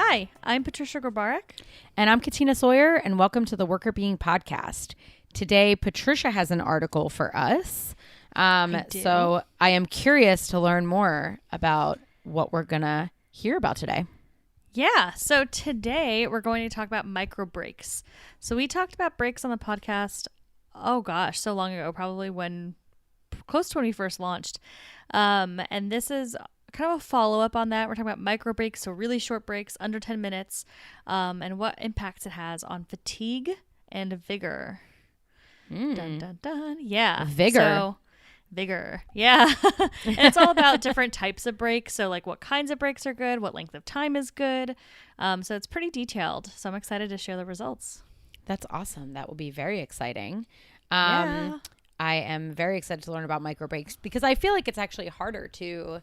Hi, I'm Patricia Grabarek. And I'm Katina Sawyer, and welcome to the Worker Being Podcast. Today, Patricia has an article for us. So I am curious to learn more about what we're going to hear about today. Yeah, so today we're going to talk about micro breaks. So we talked about breaks on the podcast, so long ago, probably close to when we first launched. And this is kind of a follow-up on that. We're talking about micro breaks, so really short breaks, under 10 minutes, and what impacts it has on fatigue and vigor. Dun, dun, dun. Yeah. Vigor. Yeah. And it's all about different types of breaks. So like what kinds of breaks are good, what length of time is good. So it's pretty detailed. So I'm excited to share the results. That's awesome. That will be very exciting. Yeah. I am very excited to learn about micro breaks because I feel like it's actually harder to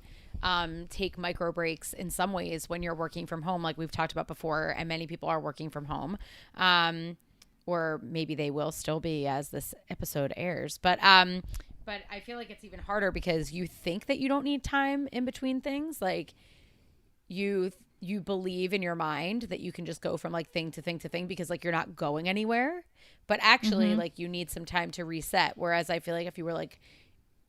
take micro breaks in some ways when you're working from home, like we've talked about before, and many people are working from home. Or maybe they will still be as this episode airs. But I feel like it's even harder because you think that you don't need time in between things. Like you believe in your mind that you can just go from like thing to thing to thing because like you're not going anywhere. But actually like you need some time to reset. Whereas I feel like if you were like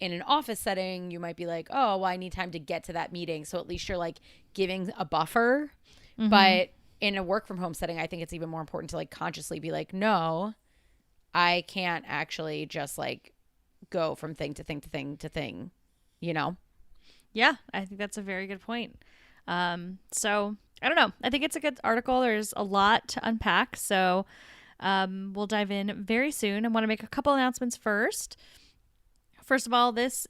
in an office setting, you might be like, oh, well, I need time to get to that meeting. So at least you're like giving a buffer. But in a work from home setting, I think it's even more important to like consciously be like, no, I can't actually just like go from thing to thing to thing to thing, you know? Yeah, I think that's a very good point. So I don't know. I think it's a good article. There's a lot to unpack. So we'll dive in very soon. I want to make a couple announcements first. First of all, this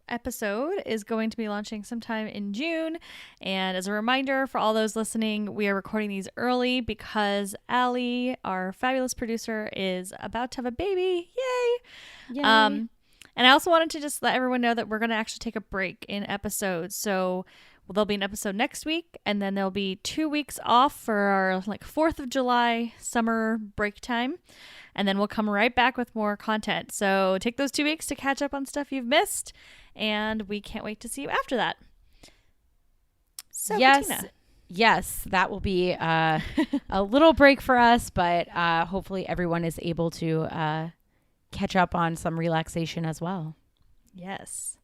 episode is going to be launching sometime in June. And as a reminder for all those listening, we are recording these early because Allie, our fabulous producer, is about to have a baby. Yay! And I also wanted to just let everyone know that we're going to actually take a break in episodes. So there'll be an episode next week, and then there'll be 2 weeks off for our like 4th of July summer break time. And then we'll come right back with more content. So take those 2 weeks to catch up on stuff you've missed. And we can't wait to see you after that. So, Katina. Yes, that will be a little break for us, but hopefully everyone is able to catch up on some relaxation as well. Yes.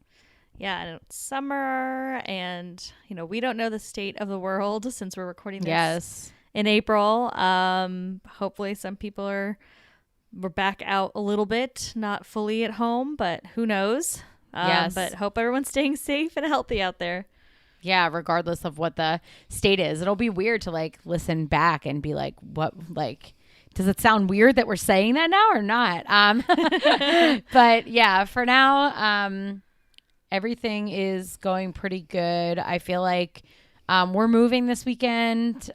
Yeah, and it's summer, and we don't know the state of the world since we're recording this in April. Hopefully some people we're back out a little bit, not fully at home, but who knows? But hope everyone's staying safe and healthy out there. Yeah, regardless of what the state is. It'll be weird to like listen back and be like, what, like, does it sound weird that we're saying that now or not? But yeah, for now, everything is going pretty good. I feel like we're moving this weekend.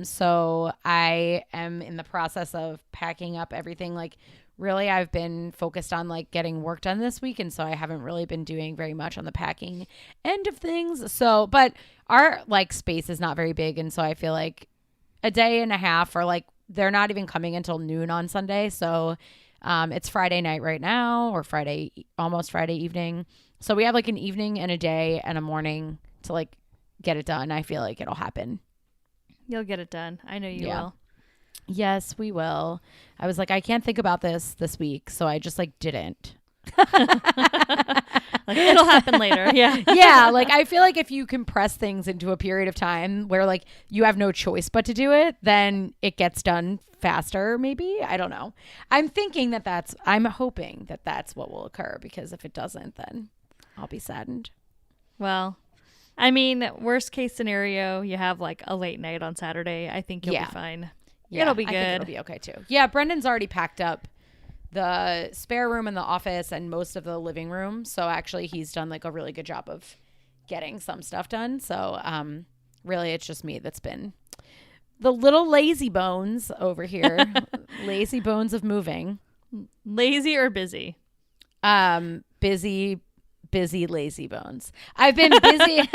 So I am in the process of packing up everything. Like really, I've been focused on like getting work done this week. And so I haven't really been doing very much on the packing end of things. So, but our like space is not very big. And so I feel like a day and a half or like they're not even coming until noon on Sunday. So it's Friday night right now or almost Friday evening. So we have like an evening and a day and a morning to like get it done. I feel like it'll happen. You'll get it done. I know you will. Yes, we will. I was like, I can't think about this week. So I just like didn't. Like, it'll happen later. Yeah. Yeah. Like I feel like if you compress things into a period of time where like you have no choice but to do it, then it gets done faster. Maybe. I don't know. I'm hoping that that's what will occur because if it doesn't, then I'll be saddened. Well, I mean, worst case scenario, you have like a late night on Saturday. I think you'll be fine. Yeah, it'll be good. I think it'll be okay too. Yeah. Brendan's already packed up the spare room in the office and most of the living room. So actually he's done like a really good job of getting some stuff done. So really it's just me that's been the little lazy bones over here. Lazy bones of moving. Lazy or busy? Busy lazy bones. I've been busy.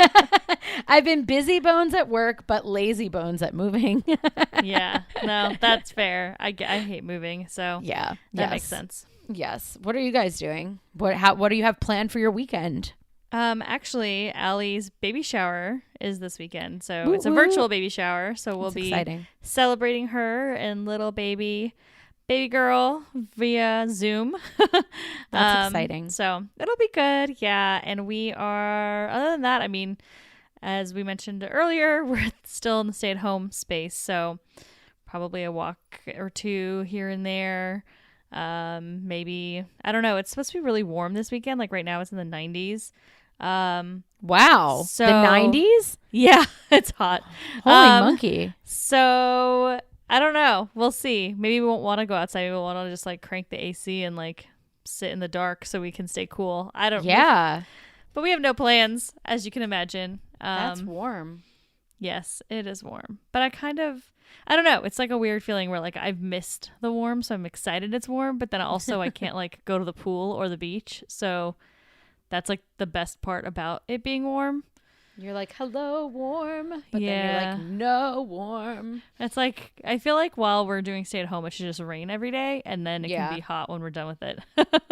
I've been busy bones at work, but lazy bones at moving. Yeah, no, that's fair. I hate moving, so yeah, that makes sense. Yes. What are you guys doing? What do you have planned for your weekend? Actually, Allie's baby shower is this weekend. So Woo it's a woo. virtual baby shower. So we'll That's be exciting. celebrating her and little baby girl via Zoom. That's exciting. So it'll be good. Yeah. And we are, other than that, I mean, as we mentioned earlier, we're still in the stay-at-home space. So probably a walk or two here and there. Maybe, I don't know. It's supposed to be really warm this weekend. Like right now it's in the 90s. Wow. So- the 90s? Yeah, it's hot. Holy monkey. So I don't know. We'll see. Maybe we won't want to go outside. We'll want to just like crank the AC and like sit in the dark so we can stay cool. I don't. Yeah. But we have no plans, as you can imagine. That's warm. Yes, it is warm. But I don't know. It's like a weird feeling where like I've missed the warm, so I'm excited it's warm. But then also I can't like go to the pool or the beach. So that's like the best part about it being warm. You're like, hello, warm. But then Yeah. you're like, no, warm. It's like, I feel like while we're doing stay at home, it should just rain every day. And then it Yeah. can be hot when we're done with it.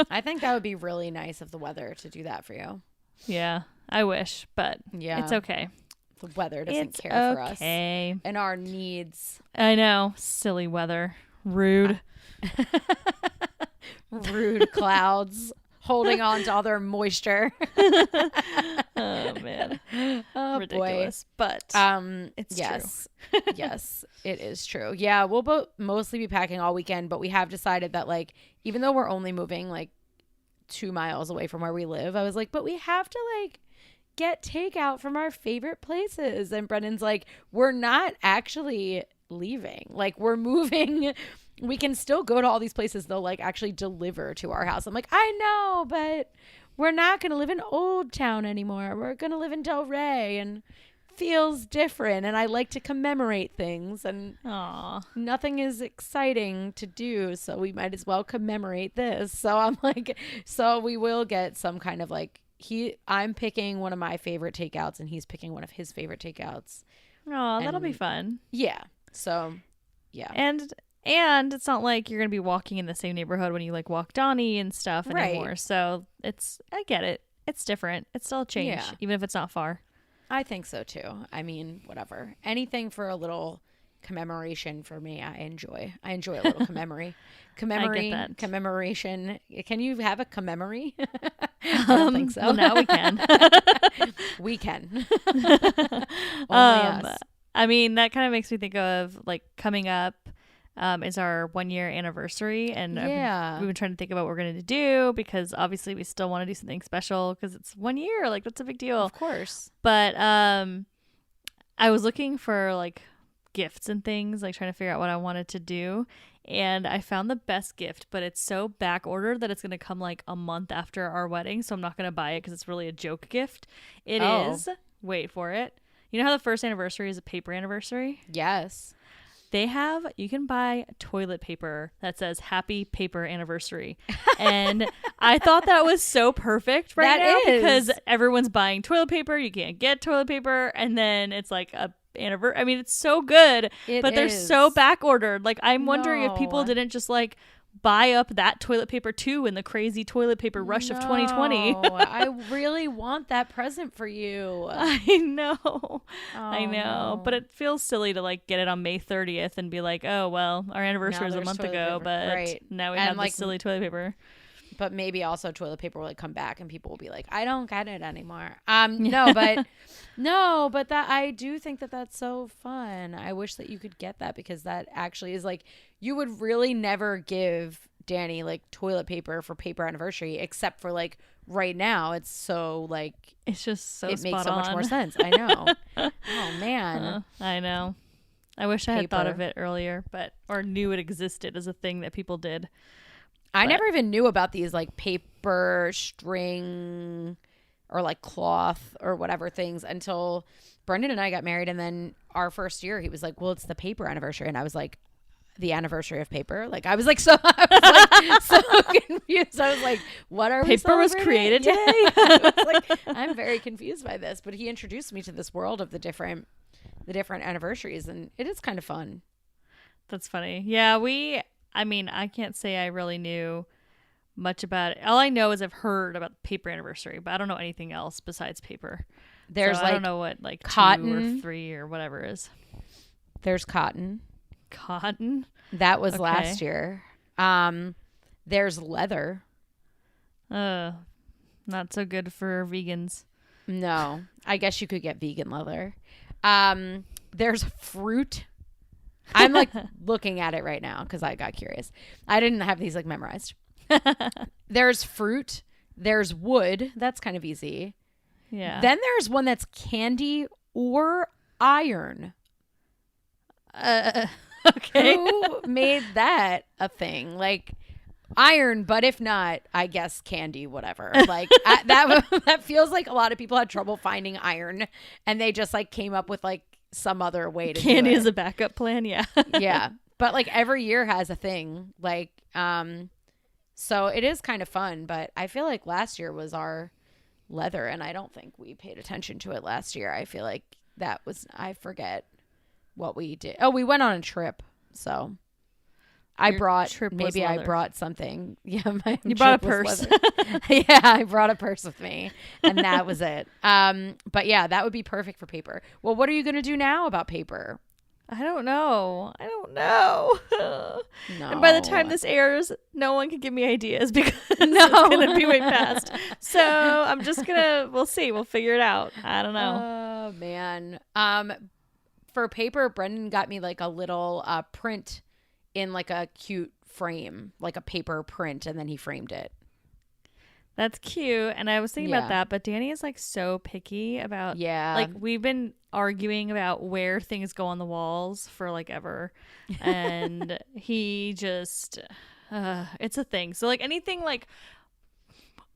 I think that would be really nice of the weather to do that for you. Yeah, I wish, but Yeah. it's okay. The weather doesn't It's care for us okay. and our needs. I know. Silly weather. Rude. Rude clouds holding on to all their moisture. Oh, man. Oh, Ridiculous. But boy. it's yes. Yes, it is true. Yeah, we'll mostly be packing all weekend, but we have decided that like even though we're only moving like 2 miles away from where we live, I was like, but we have to like get takeout from our favorite places. And Brendan's like, we're not actually leaving. Like we're moving. We can still go to all these places. They'll like actually deliver to our house. I'm like, I know, but we're not going to live in Old Town anymore. We're going to live in Delray and feels different. And I like to commemorate things and aw. nothing is exciting to do. So we might as well commemorate this. So I'm like, so we will get some kind of like, I'm picking one of my favorite takeouts and he's picking one of his favorite takeouts. Oh, that'll be And- fun. Yeah. So yeah. And it's not like you're going to be walking in the same neighborhood when you like walk Donnie and stuff Right. anymore. So I get it. It's different. It's still a change, Yeah. even if it's not far. I think so too. I mean, whatever. Anything for a little commemoration for me, I enjoy. I enjoy a little that. commemoration. Can you have a commemorate? I don't think so. Well, now we can. We can. Only us. I mean, that kind of makes me think of like coming up is our 1 year anniversary. And Yeah. we've been trying to think about what we're going to do because obviously we still want to do something special because it's 1 year. Like, that's a big deal. Of course. But I was looking for like gifts and things, like trying to figure out what I wanted to do. And I found the best gift, but it's so back ordered that it's going to come like a month after our wedding. So I'm not going to buy it because it's really a joke gift. It is. Wait for it. You know how the first anniversary is a paper anniversary? Yes. You can buy toilet paper that says happy paper anniversary. And I thought that was so perfect right That now is. because everyone's buying toilet paper. You can't get toilet paper. And then it's like a anniversary. I mean, it's so good, but they're so is. back ordered. Like, I'm wondering if people No. didn't just like buy up that toilet paper too in the crazy toilet paper rush of 2020. No, I really want that present for you. I know. I Oh, know. no. But it feels silly to like get it on May 30th and be like, oh, well, our anniversary was a there's month toilet ago, paper. but Right. now we And, have like, this silly toilet paper. But maybe also toilet paper will like come back and people will be like, I don't get it anymore. No, but that I do think that that's so fun. I wish that you could get that because that actually is like, you would really never give Danny like toilet paper for paper anniversary, except for like right now. It's so like, It's just so it makes spot so much on. more sense. I know. Oh man. I know. I wish I had thought of Paper. it earlier, or knew it existed as a thing that people did. I never even knew about these like paper string or like cloth or whatever things until Brendan and I got married. And then our first year, he was like, well, it's the paper anniversary. And I was like, the anniversary of paper? Like, I was like, so confused. I was like, what are we Paper was celebrating? created Yeah. today? I was like, I'm very confused by this. But he introduced me to this world of the different anniversaries. And it is kind of fun. That's funny. Yeah, I mean, I can't say I really knew much about it. All I know is I've heard about the paper anniversary, but I don't know anything else besides paper. There's so I don't know what like cotton 2 or 3 or whatever is. There's cotton. Cotton? That was Okay. last year. There's leather. Not so good for vegans. No, I guess you could get vegan leather. There's fruit. I'm like looking at it right now because I got curious. I didn't have these like memorized. There's fruit. There's wood. That's kind of easy. Yeah. Then there's one that's candy or iron. Okay. Who made that a thing? Like iron, but if not, I guess candy, whatever. Like that feels like a lot of people had trouble finding iron, and they just like came up with like some other way to Candy do it. is a backup plan. Yeah. Yeah, but like every year has a thing. Like, so it is kind of fun. But I feel like last year was our leather, and I don't think we paid attention to it last year. I feel like I forget what we did. Oh, we went on a trip, so I Your brought trip was maybe I leather. brought something. Yeah, You brought a trip was purse. leather. Yeah, I brought a purse with me, and that was it. But yeah, that would be perfect for paper. Well, what are you gonna do now about paper? I don't know. No. No, And by the time this airs, no one can give me ideas because No. it's gonna be way past. So I'm just gonna. We'll see. We'll figure it out. I don't know. Oh man. For paper, Brendan got me like a little print in like a cute frame, like a paper print, and then he framed it. That's cute. And I was thinking Yeah. about that, but Danny is like so picky about. Yeah. Like we've been arguing about where things go on the walls for like ever, and he just. It's a thing. So like anything like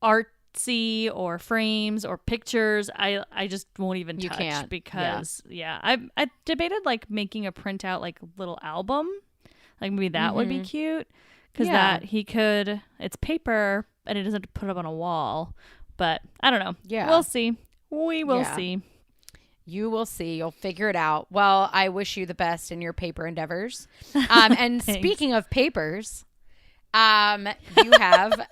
artsy or frames or pictures, I just won't even You touch can't. because I debated like making a printout like little album, like maybe that would be cute because Yeah. that he could. It's paper and it doesn't have to put up on a wall, but I don't know. Yeah. We'll see. We will Yeah. see. You will see. You'll figure it out. Well, I wish you the best in your paper endeavors. And Thanks. speaking of papers, you have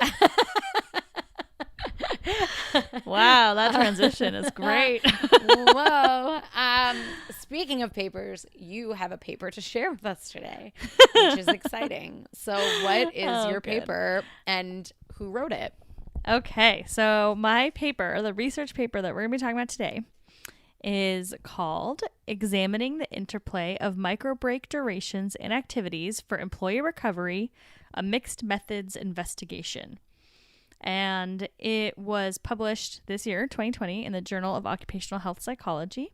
Wow, that transition is great. whoa. Speaking of papers, you have a paper to share with us today, which is exciting. So, what is Oh, your good. paper and who wrote it? Okay, so my paper, the research paper that we're going to be talking about today, is called Examining the Interplay of Microbreak Durations and Activities for Employee Recovery, a Mixed Methods Investigation. And it was published this year, 2020, in the Journal of Occupational Health Psychology.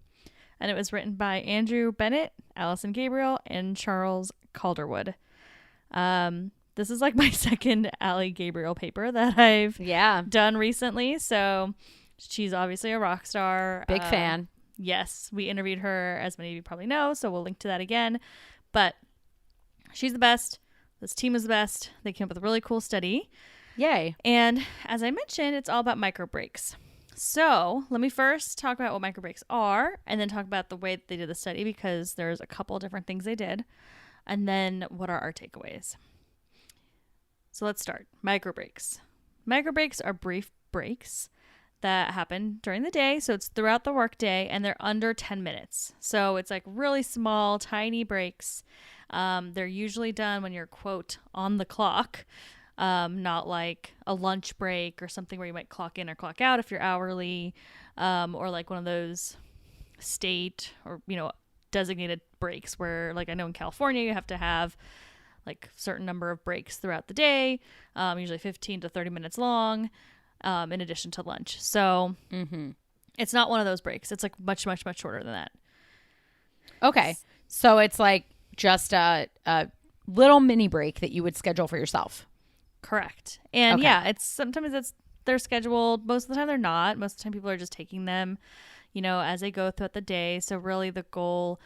And it was written by Andrew Bennett, Allison Gabriel, and Charles Calderwood. This is like my second Allie Gabriel paper that I've Yeah. done recently. So she's obviously a rock star. Big fan. Yes, we interviewed her, as many of you probably know, so we'll link to that again. But she's the best. This team is the best. They came up with a really cool study. Yay. And as I mentioned, it's all about micro breaks. So let me first talk about what micro breaks are and then talk about the way that they did the study because there's a couple of different things they did. And then what are our takeaways? So let's start. Micro breaks. Micro breaks are brief breaks that happen during the day. So it's throughout the workday and they're under 10 minutes. So it's like really small, tiny breaks. They're usually done when you're, quote, on the clock, not like a lunch break or something where you might clock in or clock out if you're hourly, or like one of those state or, designated breaks where, like, I know in California you have to have like certain number of breaks throughout the day, usually 15 to 30 minutes long, in addition to lunch. So it's not one of those breaks. It's like much, much, much shorter than that. Okay. So it's like just a little mini break that you would schedule for yourself. Correct. And Okay. yeah, sometimes they're scheduled. Most of the time they're not. Most of the time people are just taking them, as they go throughout the day. So really the goal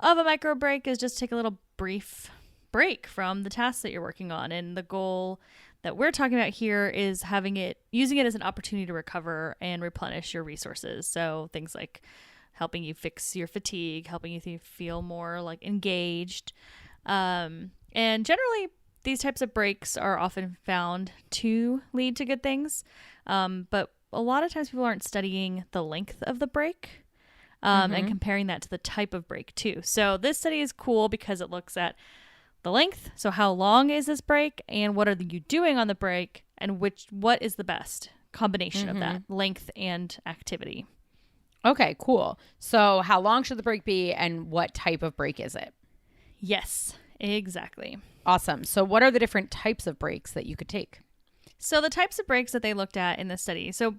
of a micro break is just take a little brief break from the tasks that you're working on. And the goal that we're talking about here is using it as an opportunity to recover and replenish your resources. So things like helping you fix your fatigue, helping you feel more like engaged. And generally these types of breaks are often found to lead to good things. But a lot of times people aren't studying the length of the break and comparing that to the type of break too. So this study is cool because it looks at the length. So how long is this break and what are you doing on the break and what is the best combination of that length and activity. Okay, cool. So how long should the break be and what type of break is it? Yes, exactly. Awesome. So what are the different types of breaks that you could take? So the types of breaks that they looked at in the study. So,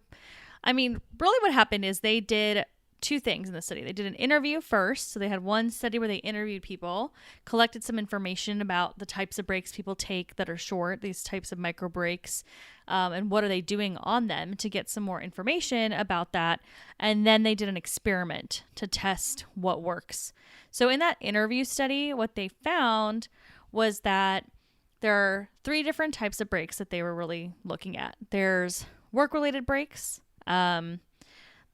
I mean, really what happened is they did two things in the study. They did an interview first. So they had one study where they interviewed people, collected some information about the types of breaks people take that are short, these types of micro breaks, and what are they doing on them to get some more information about that. And then they did an experiment to test what works. So in that interview study, what they found was that there are three different types of breaks that they were really looking at. There's work-related breaks,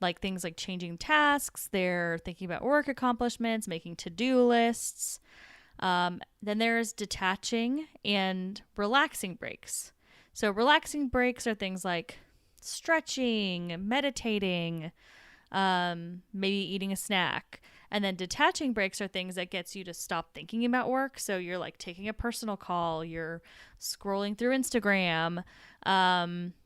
like things like changing tasks. They're thinking about work accomplishments, making to-do lists. Then there's detaching and relaxing breaks. So relaxing breaks are things like stretching, meditating, maybe eating a snack. And then detaching breaks are things that gets you to stop thinking about work. So you're like taking a personal call, you're scrolling through Instagram,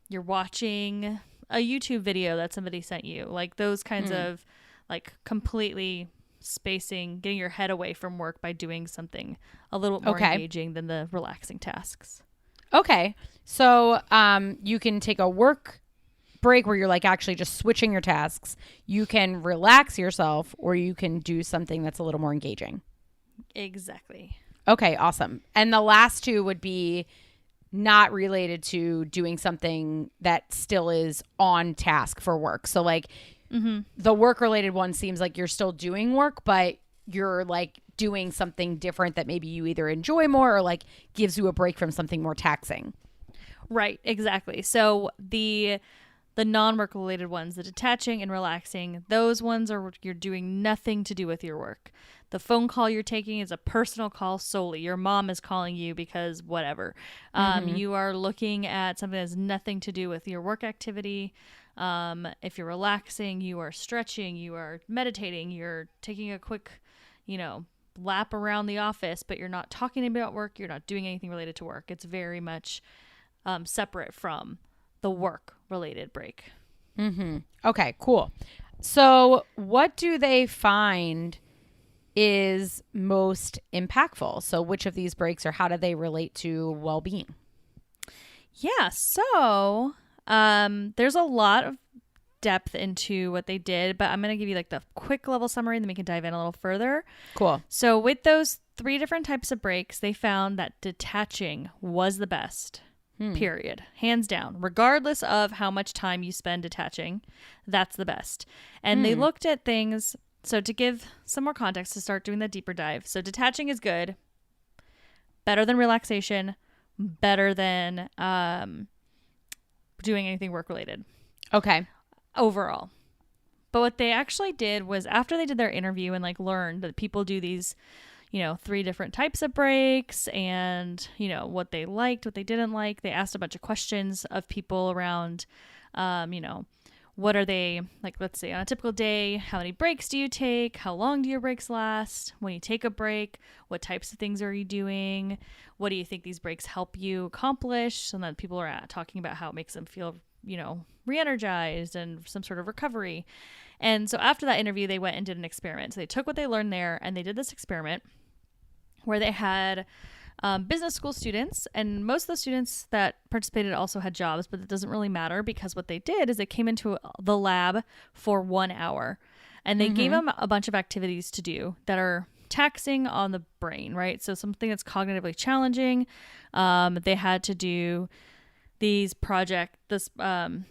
you're watching a YouTube video that somebody sent you, like those kinds of like completely spacing, getting your head away from work by doing something a little bit more engaging than the relaxing tasks. Okay. So you can take a work break where you're like actually just switching your tasks. You can relax yourself or you can do something that's a little more engaging. Exactly. Okay, awesome. And the last two would be not related to doing something that still is on task for work. So like the work related one seems like you're still doing work, but you're like doing something different that maybe you either enjoy more or like gives you a break from something more taxing. Right, exactly. So the non-work related ones, the detaching and relaxing, those ones are you're doing nothing to do with your work. The phone call you're taking is a personal call solely. Your mom is calling you because whatever. You are looking at something that has nothing to do with your work activity. If you're relaxing, you are stretching, you are meditating, you're taking a quick, lap around the office, but you're not talking about work. You're not doing anything related to work. It's very much separate from the work related break. Okay, cool. So what do they find is most impactful? So which of these breaks or how do they relate to well-being? Yeah, so there's a lot of depth into what they did, but I'm going to give you like the quick level summary and then we can dive in a little further. Cool. So with those three different types of breaks, they found that detaching was the best. Period. Hands down. Regardless of how much time you spend detaching, that's the best. And they looked at things. So to give some more context to start doing the deeper dive. So detaching is good. Better than relaxation. Better than doing anything work related. Okay. Overall. But what they actually did was after they did their interview and like learned that people do these three different types of breaks and, what they liked, what they didn't like. They asked a bunch of questions of people around, what are they, like, let's say on a typical day, how many breaks do you take? How long do your breaks last? When you take a break, what types of things are you doing? What do you think these breaks help you accomplish? And then people are talking about how it makes them feel, re-energized and some sort of recovery. And so after that interview, they went and did an experiment. So they took what they learned there and they did this experiment where they had business school students, and most of the students that participated also had jobs, but it doesn't really matter because what they did is they came into the lab for 1 hour and they gave them a bunch of activities to do that are taxing on the brain, right? So something that's cognitively challenging. They had to do this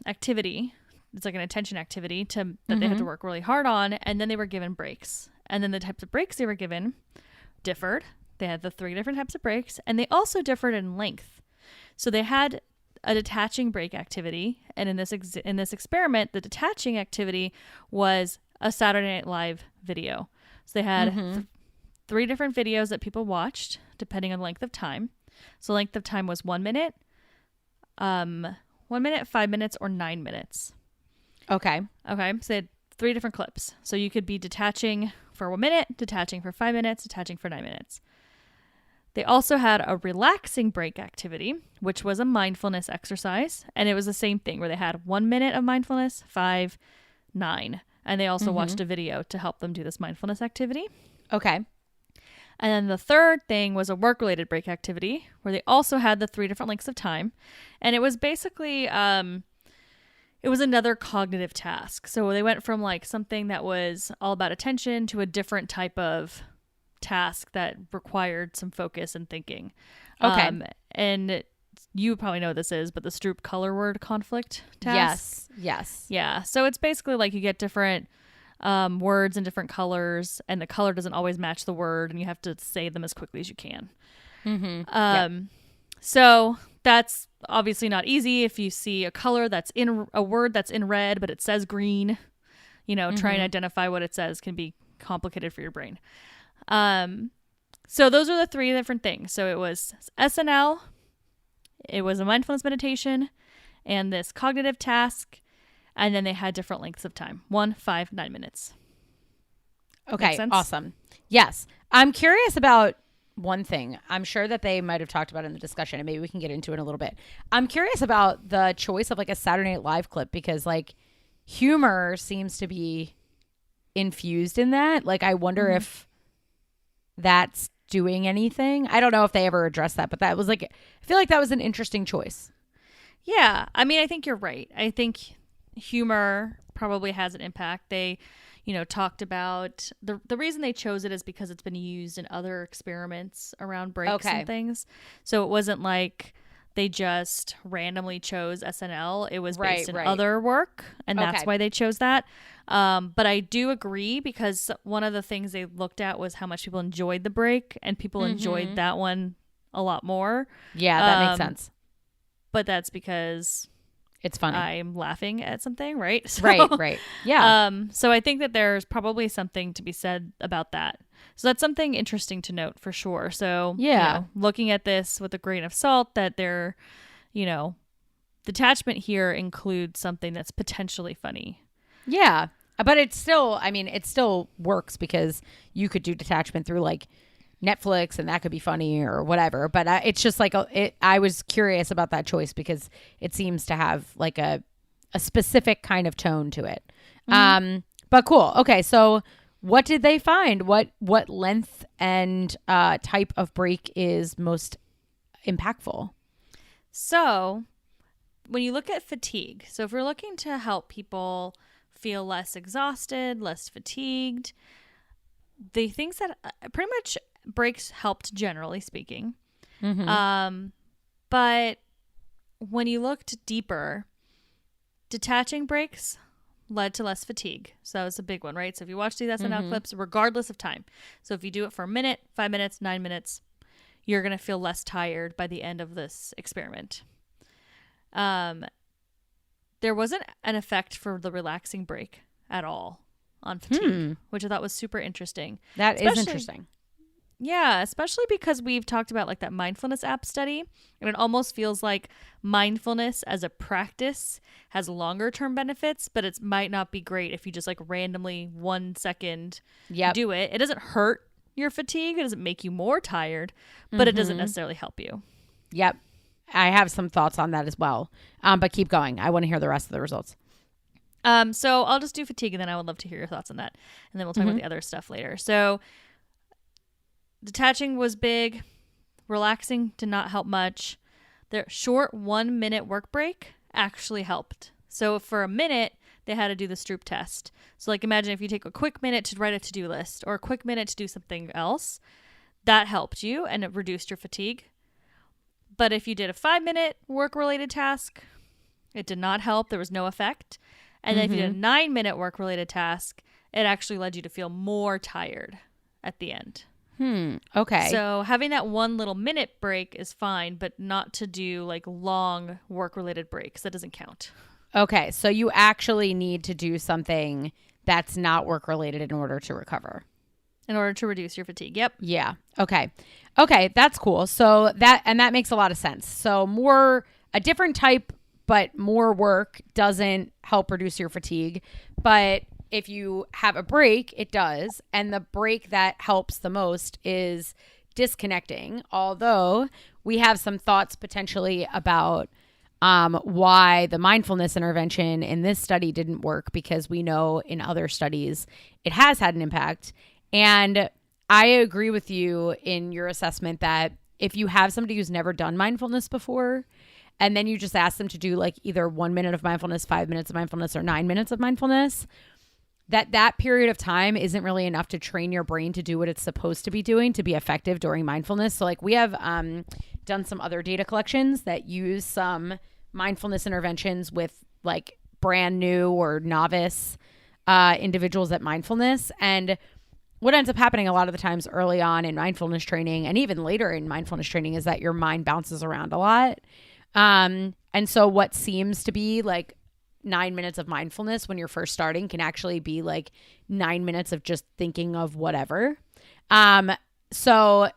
activity. It's like an attention activity that they had to work really hard on. And then they were given breaks. And then the types of breaks they were given differed. They had the three different types of breaks, and they also differed in length. So they had a detaching break activity, and in this experiment, the detaching activity was a Saturday Night Live video. So they had three different videos that people watched, depending on length of time. So length of time was 1 minute, 1 minute, 5 minutes, or 9 minutes. Okay. Okay. So they had 3 different clips. So you could be detaching for 1 minute, detaching for 5 minutes, detaching for 9 minutes. They also had a relaxing break activity, which was a mindfulness exercise. And it was the same thing where they had 1 minute of mindfulness, 5, 9. And they also watched a video to help them do this mindfulness activity. Okay. And then the third thing was a work-related break activity where they also had the 3 different lengths of time. And it was basically, it was another cognitive task. So they went from like something that was all about attention to a different type of task that required some focus and thinking. Okay. And you probably know what this is, but the Stroop color word conflict task. Yes. Yeah. So it's basically like you get different words in different colors, and the color doesn't always match the word, and you have to say them as quickly as you can. So that's obviously not easy if you see a color that's in a word that's in red, but it says green. Trying to identify what it says can be complicated for your brain. So those are the 3 different things. So it was SNL, it was a mindfulness meditation, and this cognitive task. And then they had different lengths of time, 1, 5, 9 minutes. Okay, awesome. Yes. I'm curious about one thing. I'm sure that they might have talked about it in the discussion, and maybe we can get into it in a little bit. I'm curious about the choice of like a Saturday Night Live clip, because like humor seems to be infused in that. Like I wonder if that's doing anything. I don't know if they ever addressed that, but that was like, I feel like that was an interesting choice. Yeah. I mean, I think you're right. I think humor probably has an impact. They, talked about the reason they chose it is because it's been used in other experiments around breaks and things. So it wasn't like they just randomly chose SNL. It was based in other work, and that's why they chose that. But I do agree, because one of the things they looked at was how much people enjoyed the break, and people enjoyed that one a lot more. Yeah, that makes sense. But that's because it's funny. I'm laughing at something, right? So, right. Yeah. So I think that there's probably something to be said about that. So that's something interesting to note for sure. So yeah, looking at this with a grain of salt, that they're, detachment here includes something that's potentially funny. Yeah. But it's still, I mean, it still works, because you could do detachment through like Netflix, and that could be funny or whatever. But it's just like, I was curious about that choice, because it seems to have like a specific kind of tone to it. But cool. Okay. So what did they find? What length and type of break is most impactful? So when you look at fatigue, so if we're looking to help people feel less exhausted, less fatigued, the things that pretty much breaks helped, generally speaking. But when you looked deeper, detaching breaks led to less fatigue. So that was a big one, right? So if you watch these SNL clips, regardless of time, so if you do it for a minute, 5 minutes, 9 minutes, you're going to feel less tired by the end of this experiment. There wasn't an effect for the relaxing break at all on fatigue, which I thought was super interesting. That is interesting. Yeah, especially because we've talked about like that mindfulness app study, and it almost feels like mindfulness as a practice has longer term benefits, but it might not be great if you just like randomly 1 second do it. It doesn't hurt your fatigue. It doesn't make you more tired, but it doesn't necessarily help you. Yep. I have some thoughts on that as well. But keep going. I want to hear the rest of the results. So I'll just do fatigue, and then I would love to hear your thoughts on that. And then we'll talk about the other stuff later. So detaching was big. Relaxing did not help much. The short 1 minute work break actually helped. So for a minute, they had to do the Stroop test. So like imagine if you take a quick minute to write a to-do list or a quick minute to do something else, that helped you and it reduced your fatigue. But if you did a 5 minute work related task, it did not help. There was no effect. And then if you did a 9 minute work related task, it actually led you to feel more tired at the end. Okay. So having that 1 little minute break is fine, but not to do like long work related breaks. That doesn't count. Okay. So you actually need to do something that's not work related in order to recover. in order to reduce your fatigue. Yep. Yeah. Okay. Okay. That's cool. So that makes a lot of sense. So a different type, but more work doesn't help reduce your fatigue. But if you have a break, it does. And the break that helps the most is disconnecting. Although we have some thoughts potentially about why the mindfulness intervention in this study didn't work, because we know in other studies it has had an impact. And I agree with you in your assessment that if you have somebody who's never done mindfulness before, and then you just ask them to do like either 1 minute of mindfulness, 5 minutes of mindfulness, or 9 minutes of mindfulness, that period of time isn't really enough to train your brain to do what it's supposed to be doing to be effective during mindfulness. So like we have done some other data collections that use some mindfulness interventions with like brand new or novice individuals at mindfulness. And what ends up happening a lot of the times early on in mindfulness training and even later in mindfulness training is that your mind bounces around a lot. And so what seems to be like 9 minutes of mindfulness when you're first starting can actually be like 9 minutes of just thinking of whatever. So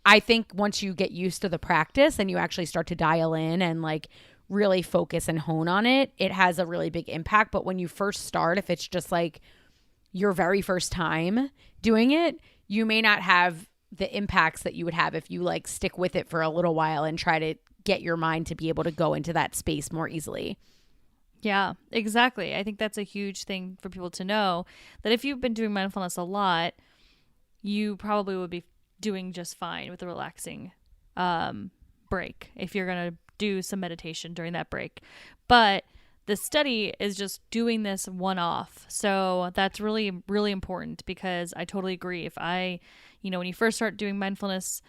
I think once you get used to the practice and you actually start to dial in and like really focus and hone on it, it has a really big impact. But when you first start, if it's just like your very first time doing it, you may not have the impacts that you would have if you like stick with it for a little while and try to get your mind to be able to go into that space more easily. Yeah, exactly. I think that's a huge thing for people to know, that if you've been doing mindfulness a lot, you probably would be doing just fine with the relaxing break if you're going to do some meditation during that break. But the study is just doing this one-off. So that's really, really important, because I totally agree. If when you first start doing mindfulness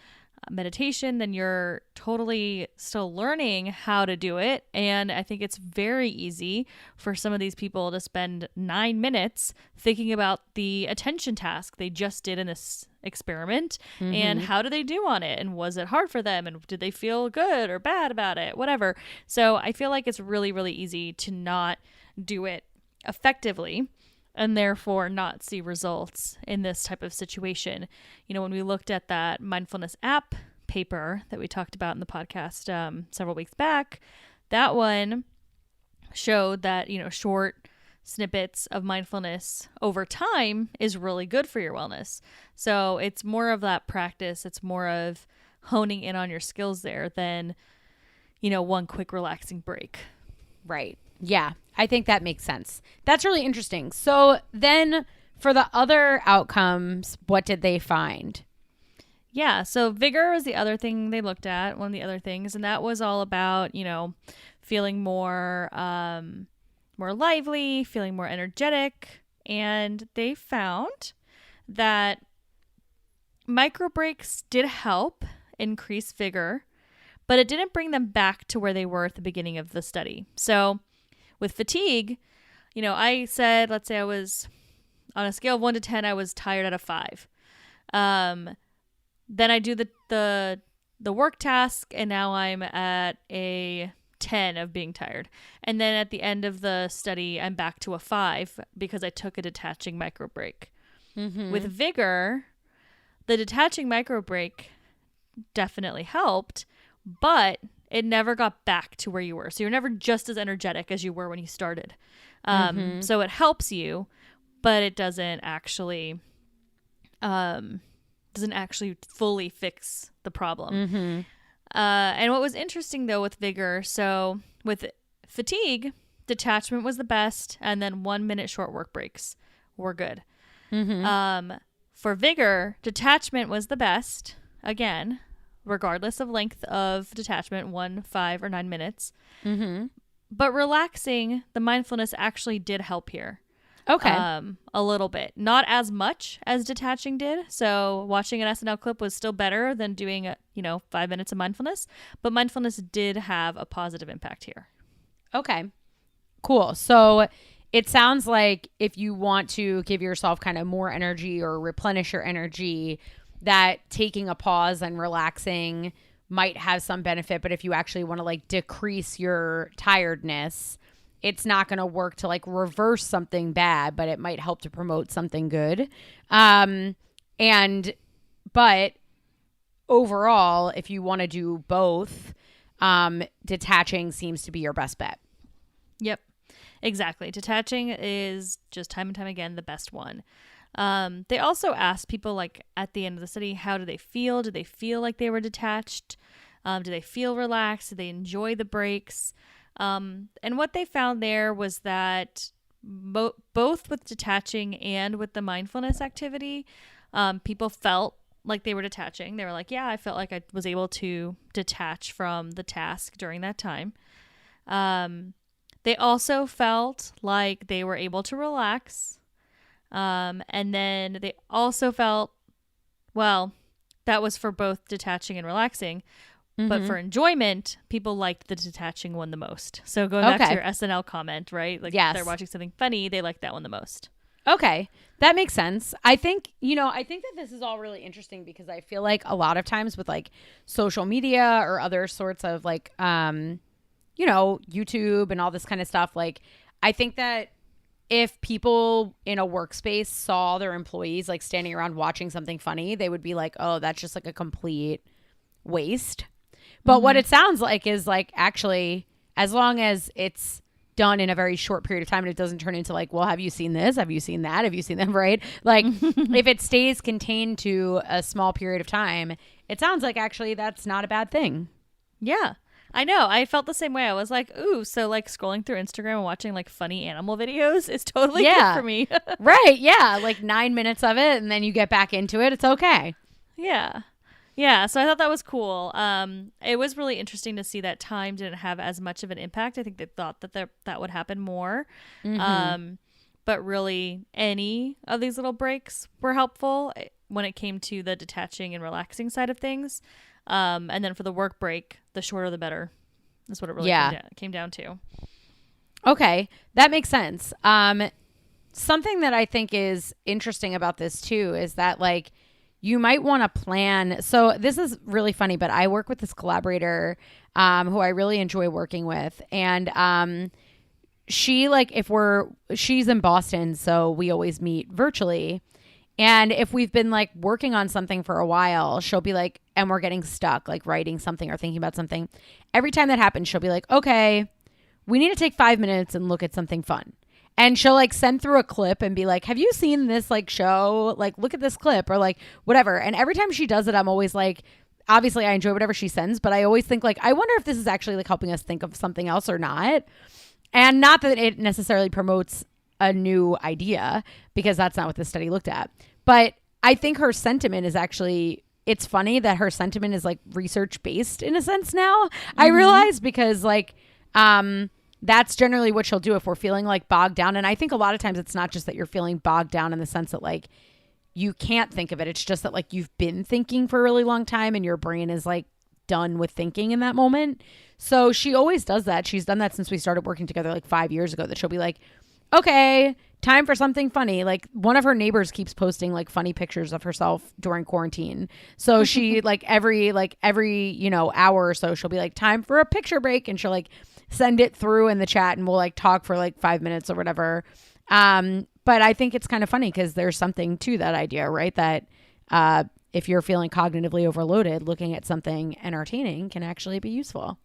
meditation, then you're totally still learning how to do it. And I think it's very easy for some of these people to spend 9 minutes thinking about the attention task they just did in this experiment. Mm-hmm. And how do they do on it? And was it hard for them? And did they feel good or bad about it? Whatever. So I feel like it's really, really easy to not do it effectively and therefore not see results in this type of situation. When we looked at that mindfulness app paper that we talked about in the podcast several weeks back, that one showed that, short snippets of mindfulness over time is really good for your wellness. So it's more of that practice. It's more of honing in on your skills there than, one quick relaxing break. Right. Yeah, I think that makes sense. That's really interesting. So then for the other outcomes, what did they find? Yeah, so vigor was the other thing they looked at, one of the other things, and that was all about, feeling more more lively, feeling more energetic, and they found that micro breaks did help increase vigor, but it didn't bring them back to where they were at the beginning of the study. So with fatigue, I said, let's say I was on a scale of 1 to 10, I was tired at a 5. Then I do the work task, and now I'm at a 10 of being tired. And then at the end of the study, I'm back to a 5 because I took a detaching micro break. Mm-hmm. With vigor, the detaching micro break definitely helped, but it never got back to where you were. So you're never just as energetic as you were when you started. So it helps you, but it doesn't actually fully fix the problem. Mm-hmm. And what was interesting though with vigor, so with fatigue, detachment was the best, and then 1 minute short work breaks were good. Mm-hmm. For vigor, detachment was the best, again, regardless of length of detachment, 1, 5, or 9 minutes. Mm-hmm. But relaxing, the mindfulness actually did help here. Okay. A little bit. Not as much as detaching did. So watching an SNL clip was still better than doing, 5 minutes of mindfulness. But mindfulness did have a positive impact here. Okay. Cool. So it sounds like if you want to give yourself kind of more energy or replenish your energy, that taking a pause and relaxing might have some benefit. But if you actually want to like decrease your tiredness, it's not going to work to like reverse something bad, but it might help to promote something good. But overall, if you want to do both, detaching seems to be your best bet. Yep, exactly. Detaching is just time and time again the best one. They also asked people like at the end of the study, how do they feel? Do they feel like they were detached? Do they feel relaxed? Do they enjoy the breaks? And what they found there was that both with detaching and with the mindfulness activity, people felt like they were detaching. They were like, yeah, I felt like I was able to detach from the task during that time. They also felt like they were able to relax. And then they also felt, well, that was for both detaching and relaxing. But for enjoyment, people liked the detaching one the most. So going back to your SNL comment, right? Like if they're watching something funny, they like that one the most. Okay. That makes sense. I think that this is all really interesting because I feel like a lot of times with like social media or other sorts of like, YouTube and all this kind of stuff, like I think that if people in a workspace saw their employees like standing around watching something funny, they would be like, oh, that's just like a complete waste. But what it sounds like is like actually, as long as it's done in a very short period of time and it doesn't turn into like, well, have you seen this? Have you seen that? Have you seen them? Right? Like if it stays contained to a small period of time, it sounds like actually that's not a bad thing. Yeah. I know. I felt the same way. I was like, ooh, so like scrolling through Instagram and watching like funny animal videos is totally good for me. Right. Yeah. Like 9 minutes of it and then you get back into it. It's okay. Yeah. Yeah, so I thought that was cool. It was really interesting to see that time didn't have as much of an impact. I think they thought that that would happen more. But really, any of these little breaks were helpful when it came to the detaching and relaxing side of things. And then for the work break, the shorter the better. That's what it really came down to. Okay, that makes sense. Something that I think is interesting about this too is that like, you might want to plan. So this is really funny, but I work with this collaborator who I really enjoy working with. And she's in Boston, so we always meet virtually. And if we've been like working on something for a while, she'll be like, and we're getting stuck, like writing something or thinking about something. Every time that happens, she'll be like, okay, we need to take 5 minutes and look at something fun. And she'll like send through a clip and be like, have you seen this like show? Like, look at this clip or like whatever. And every time she does it, I'm always like, obviously I enjoy whatever she sends, but I always think like, I wonder if this is actually like helping us think of something else or not. And not that it necessarily promotes a new idea because that's not what the study looked at. But I think her sentiment is actually, it's funny that her sentiment is like research based in a sense now. I realize because like, that's generally what she'll do if we're feeling like bogged down. And I think a lot of times it's not just that you're feeling bogged down in the sense that like you can't think of it. It's just that like you've been thinking for a really long time and your brain is like done with thinking in that moment. So she always does that. She's done that since we started working together like 5 years ago, that she'll be like, okay, time for something funny. Like one of her neighbors keeps posting like funny pictures of herself during quarantine. So she like every hour or so, she'll be like, time for a picture break. And she'll like send it through in the chat and we'll like talk for like 5 minutes or whatever. But I think it's kind of funny because there's something to that idea, right? That if you're feeling cognitively overloaded, looking at something entertaining can actually be useful.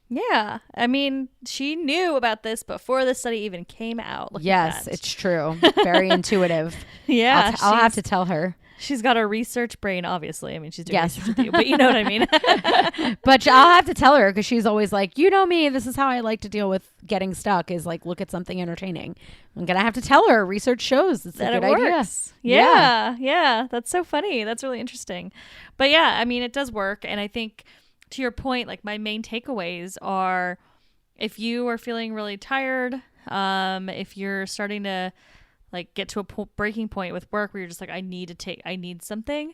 Yeah. I mean, she knew about this before the study even came out. Yes, it's true. Very intuitive. Yeah. I'll have to tell her. She's got a research brain, obviously. I mean, she's doing research with you, but you know what I mean? But I'll have to tell her because she's always like, you know me, this is how I like to deal with getting stuck is like, look at something entertaining. I'm going to have to tell her. Research shows it's a good idea. Yeah. That's so funny. That's really interesting. But yeah, I mean, it does work. And I think to your point, like my main takeaways are if you are feeling really tired, if you're starting to like get to a breaking point with work where you're just like, I need something,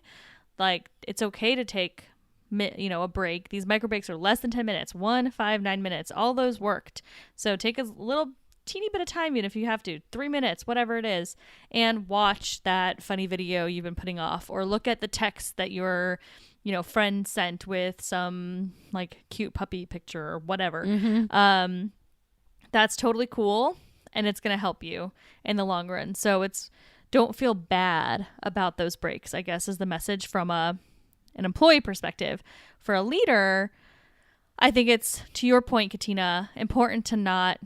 like it's okay to take, a break. These micro breaks are less than 10 minutes, 1, 5, 9 minutes, all those worked. So take a little teeny bit of time, even if you have to, 3 minutes, whatever it is, and watch that funny video you've been putting off, or look at the text that your friend sent with some like cute puppy picture or whatever. That's totally cool. And it's going to help you in the long run. So don't feel bad about those breaks, I guess, is the message from an employee perspective. For a leader, I think it's, to your point, Katina, important to not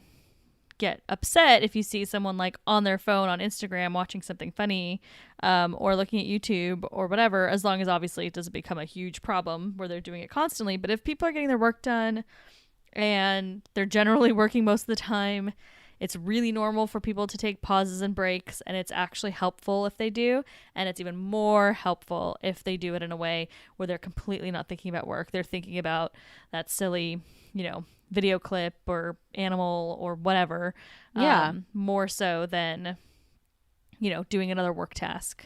get upset if you see someone like on their phone on Instagram watching something funny, or looking at YouTube or whatever, as long as obviously it doesn't become a huge problem where they're doing it constantly. But if people are getting their work done and they're generally working most of the time, it's really normal for people to take pauses and breaks, and it's actually helpful if they do. And it's even more helpful if they do it in a way where they're completely not thinking about work. They're thinking about that silly, video clip or animal or whatever. Yeah. More so than, doing another work task.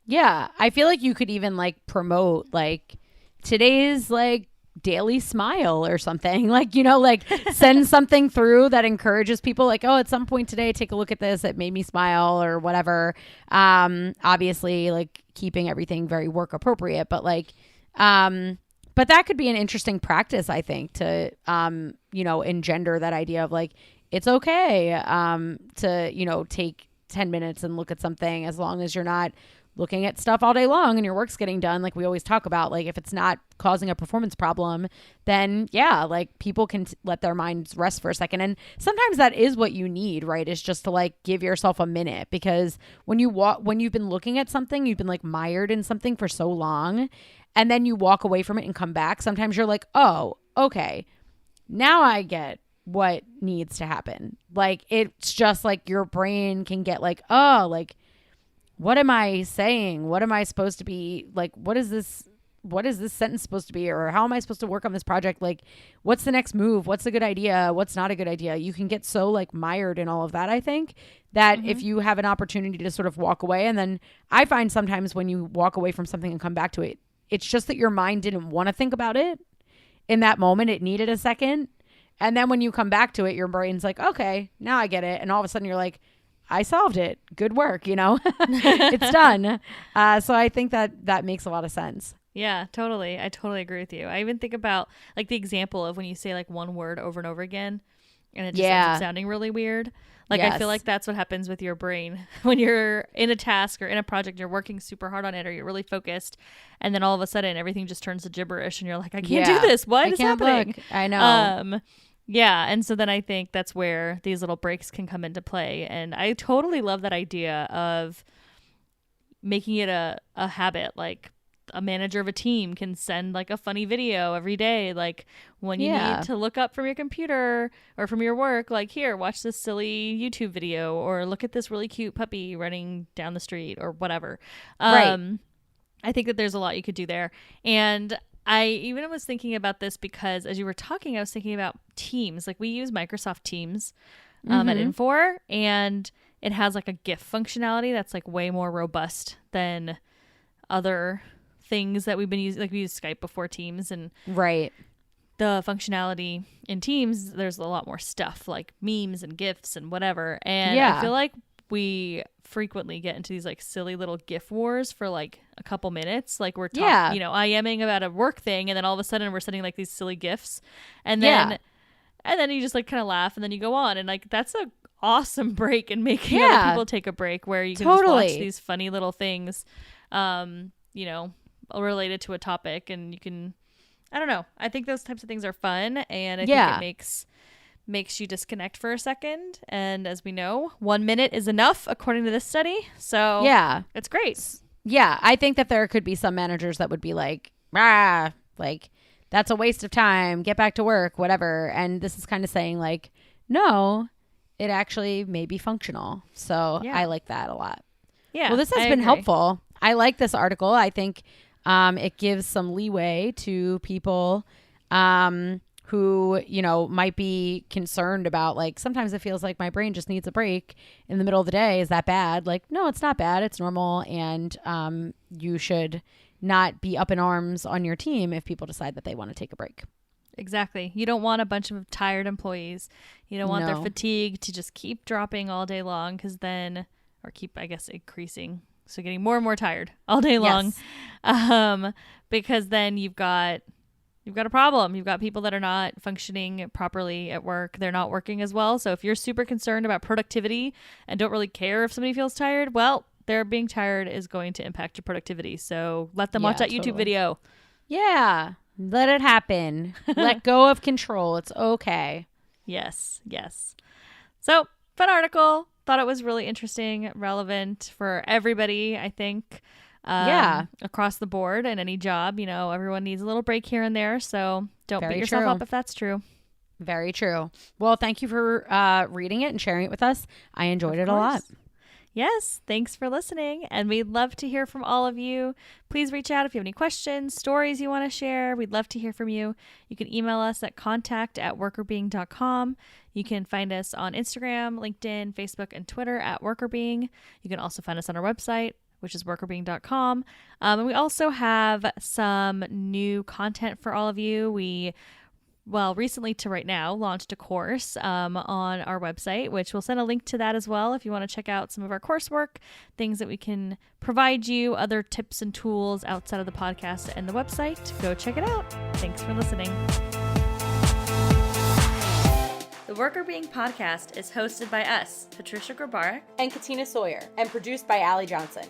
Yeah. I feel like you could even like promote like today's like daily smile or something, like, like send something through that encourages people, like, oh, at some point today, take a look at this, it made me smile or whatever. Obviously like keeping everything very work appropriate, but like, but that could be an interesting practice, I think, to, engender that idea of like, it's okay to, take 10 minutes and look at something, as long as you're not looking at stuff all day long and your work's getting done. Like we always talk about, like if it's not causing a performance problem, then yeah, like people can let their minds rest for a second. And sometimes that is what you need, right? Is just to like give yourself a minute, because when you've been looking at something, you've been like mired in something for so long, and then you walk away from it and come back. Sometimes you're like, oh, okay, now I get what needs to happen. Like it's just like your brain can get like, oh, like, what am I saying? What am I supposed to be like? What is this sentence supposed to be? Or how am I supposed to work on this project? Like, what's the next move? What's a good idea? What's not a good idea? You can get so like mired in all of that, I think, that if you have an opportunity to sort of walk away, and then I find sometimes when you walk away from something and come back to it, it's just that your mind didn't want to think about it in that moment. It needed a second. And then when you come back to it, your brain's like, okay, now I get it. And all of a sudden you're like, I solved it. Good work. It's done. So I think that makes a lot of sense. Yeah, totally. I totally agree with you. I even think about like the example of when you say like one word over and over again and it just ends up sounding really weird. Like, yes. I feel like that's what happens with your brain when you're in a task or in a project, you're working super hard on it, or you're really focused, and then all of a sudden everything just turns to gibberish and you're like, I can't do this. What is happening? Look. I know. Yeah. And so then I think that's where these little breaks can come into play. And I totally love that idea of making it a habit. Like a manager of a team can send like a funny video every day. Like when you need to look up from your computer or from your work, like here, watch this silly YouTube video, or look at this really cute puppy running down the street, or whatever. Right. I think that there's a lot you could do there. And I even was thinking about this because as you were talking, I was thinking about Teams. Like we use Microsoft Teams at Infor, and it has like a GIF functionality that's like way more robust than other things that we've been using. Like we used Skype before Teams, and right. The functionality in Teams, there's a lot more stuff like memes and GIFs and whatever. And I feel like we frequently get into these like silly little GIF wars for like a couple minutes. Like we're talking, IMing about a work thing, and then all of a sudden we're sending like these silly GIFs, and then you just like kind of laugh, and then you go on, and like that's a awesome break, and making other people take a break where you can just watch these funny little things, related to a topic, and you can, I don't know. I think those types of things are fun, and I think it makes you disconnect for a second. And as we know, 1 minute is enough according to this study. So it's great. Yeah. I think that there could be some managers that would be like, like that's a waste of time. Get back to work, whatever. And this is kind of saying like, no, it actually may be functional. So I like that a lot. Yeah. Well, this has been helpful. I like this article. I think it gives some leeway to people who, might be concerned about, like, sometimes it feels like my brain just needs a break in the middle of the day. Is that bad? Like, no, it's not bad. It's normal. And you should not be up in arms on your team if people decide that they want to take a break. Exactly. You don't want a bunch of tired employees. You don't want their fatigue to just keep dropping all day long, or keep, I guess, increasing. So getting more and more tired all day long. Because then you've got a problem. You've got people that are not functioning properly at work. They're not working as well. So if you're super concerned about productivity and don't really care if somebody feels tired, well, their being tired is going to impact your productivity. So let them Yeah, watch that YouTube totally. video. Yeah. Let it happen. Let go of control. It's okay. Yes. So fun article. Thought it was really interesting, relevant for everybody, I think. Yeah. Across the board in any job, everyone needs a little break here and there. So don't Very beat yourself true. up if that's true. Very true. Well, thank you for reading it and sharing it with us. I enjoyed it a lot. Yes, thanks for listening. And we'd love to hear from all of you. Please reach out if you have any questions, stories you want to share. We'd love to hear from you. You can email us at contact@workerbeing.com. You can find us on Instagram, LinkedIn, Facebook, and Twitter at workerbeing. You can also find us on our website, which is workerbeing.com. And we also have some new content for all of you. We recently to right now, launched a course on our website, which we'll send a link to that as well if you want to check out some of our coursework, things that we can provide you, other tips and tools outside of the podcast and the website. Go check it out. Thanks for listening. The Worker Being podcast is hosted by us, Patricia Grabarek and Katina Sawyer, and produced by Allie Johnson.